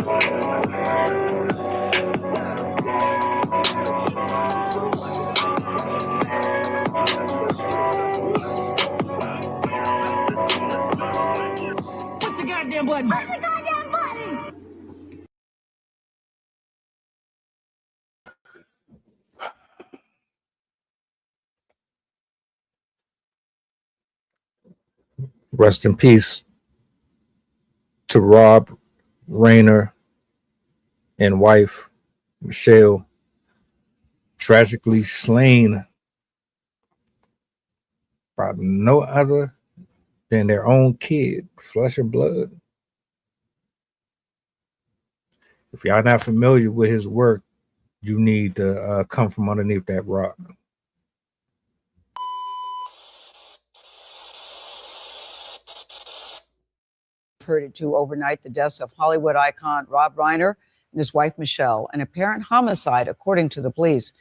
What's the goddamn button? What's the goddamn button? Rest in peace to Rob, Reiner, and wife Michelle, tragically slain by no other than their own kid, flesh and blood. If y'all not familiar with his work, you need to come from underneath that rock. Heard it too overnight, the deaths of Hollywood icon Rob Reiner and his wife Michelle, an apparent homicide, according to the police.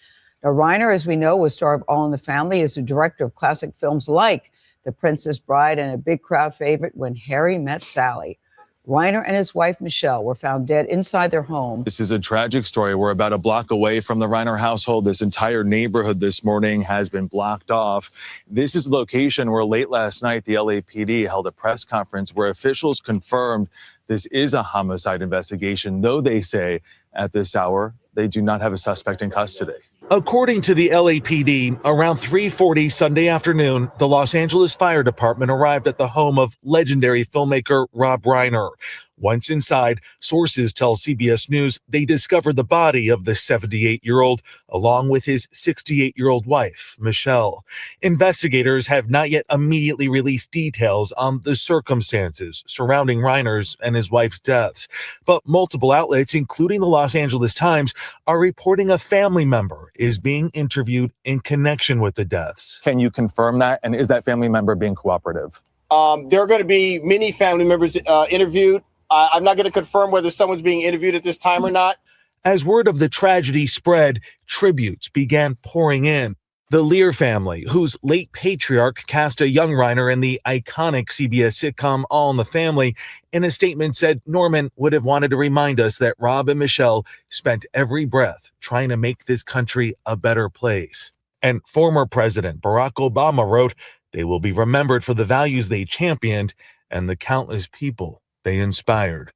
Now, Reiner, as we know, was star of All in the Family, is the director of classic films like The Princess Bride and a big crowd favorite, When Harry Met Sally. Reiner and his wife Michelle were found dead inside their home. This is a tragic story. We're about a block away from the Reiner household. This entire neighborhood this morning has been blocked off. This is the location where late last night the LAPD held a press conference where officials confirmed this is a homicide investigation, though they say at this hour they do not have a suspect in custody. According to the LAPD, around 3:40 Sunday afternoon, the Los Angeles Fire Department arrived at the home of legendary filmmaker Rob Reiner. Once inside, sources tell CBS News they discovered the body of the 78-year-old along with his 68-year-old wife, Michelle. Investigators have not yet immediately released details on the circumstances surrounding Reiner's and his wife's deaths, but multiple outlets, including the Los Angeles Times, are reporting a family member is being interviewed in connection with the deaths. Can you confirm that? And is that family member being cooperative? There are going to be many family members interviewed. I'm not going to confirm whether someone's being interviewed at this time or not. As word of the tragedy spread, tributes began pouring in. The Lear family, whose late patriarch cast a young Reiner in the iconic CBS sitcom All in the Family, in a statement said Norman would have wanted to remind us that Rob and Michelle spent every breath trying to make this country a better place. And former President Barack Obama wrote, they will be remembered for the values they championed and the countless people they inspired.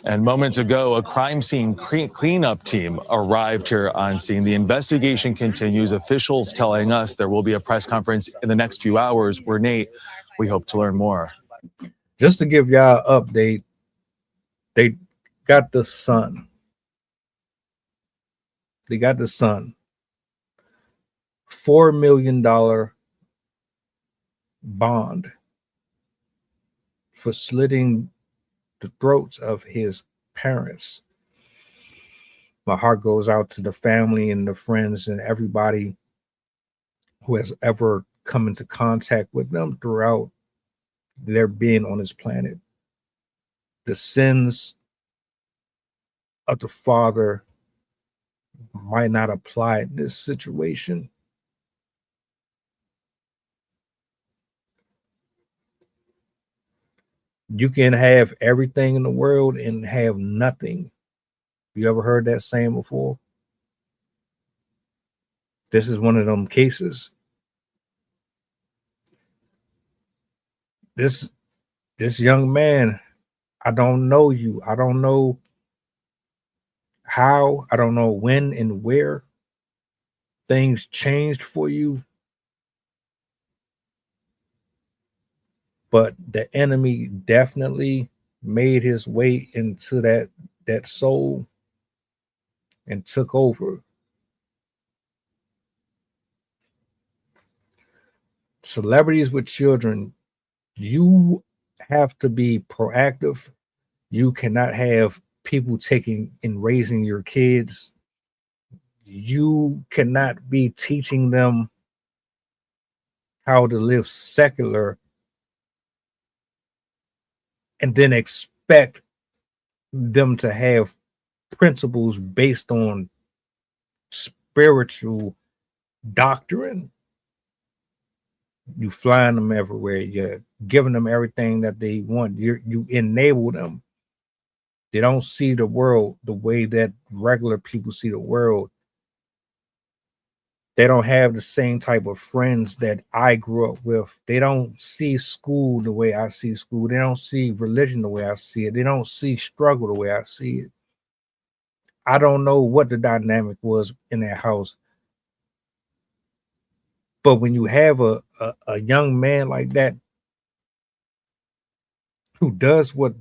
And moments ago, a crime scene cleanup team arrived here on scene. The investigation continues. Officials telling us there will be a press conference in the next few hours where, Nate, we hope to learn more. Just to give y'all an update, they got the son. They got the son. $4 million bond for slitting the throats of his parents. My heart goes out to the family and the friends and everybody who has ever come into contact with them throughout their being on this planet. The sins of the father might not apply in this situation. You can have everything in the world and have nothing. You ever heard that saying before? This is one of them cases. This young man, I don't know you. I don't know how. I don't know when and where things changed for you. But the enemy definitely made his way into that soul and took over. Celebrities with children, you have to be proactive. You cannot have people taking and raising your kids. You cannot be teaching them how to live secular and then expect them to have principles based on spiritual doctrine. You flying them everywhere. You're giving them everything that they want. You enable them. They don't see the world the way that regular people see the world. They don't have the same type of friends that I grew up with. They don't see school the way I see school. They don't see religion the way I see it. They don't see struggle the way I see it. I don't know what the dynamic was in that house. But when you have a young man like that who does what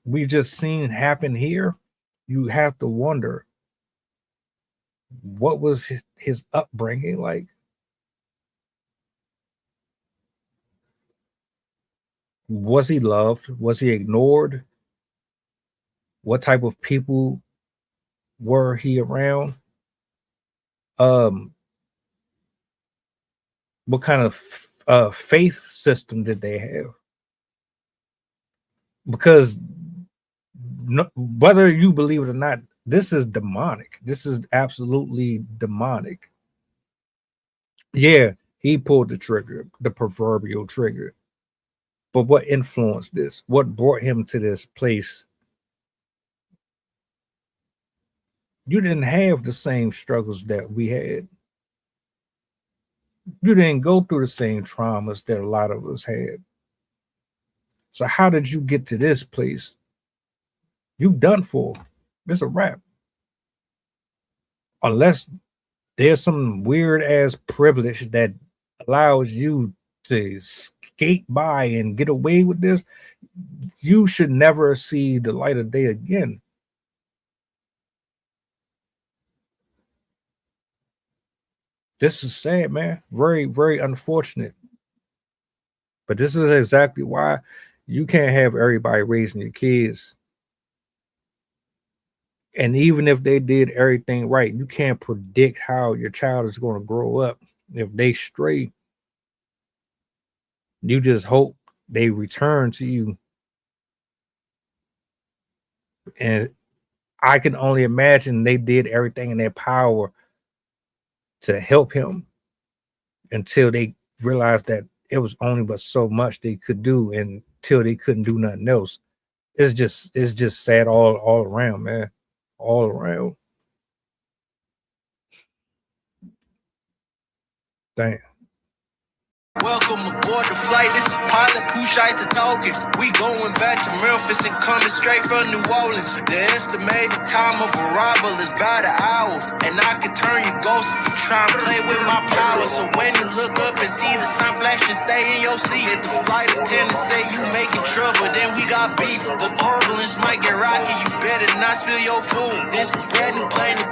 we just seen happen here, you have to wonder what was his upbringing like? Was he loved? Was he ignored? What type of people were he around? What kind of faith system did they have? Because whether you believe it or not, this is demonic. This is absolutely demonic. Yeah, he pulled the trigger, the proverbial trigger. But what influenced this? What brought him to this place? You didn't have the same struggles that we had. You didn't go through the same traumas that a lot of us had. So how did you get to this place? You done for. It's a wrap. Unless there's some weird ass privilege that allows you to skate by and get away with this, you should never see the light of day again. This is sad, man. Very, very unfortunate. But this is exactly why you can't have everybody raising your kids. And even if they did everything right, you can't predict how your child is going to grow up. If they stray, you just hope they return to you. And I can only imagine they did everything in their power to help him until they realized that it was only but so much they could do, and until they couldn't do nothing else. It's just sad all around, man. All around. Damn. Welcome aboard the flight. This is pilot Pusha talking. We going back to Memphis and coming straight from New Orleans. The estimated time of arrival is about an hour, and I can turn you ghost if you try and play with my power. So when you look up and see the sun flashing, stay in your seat. If the flight attendant say you making trouble, then we got beef. The turbulence might get rocky. You better not spill your food. This is brand new plane to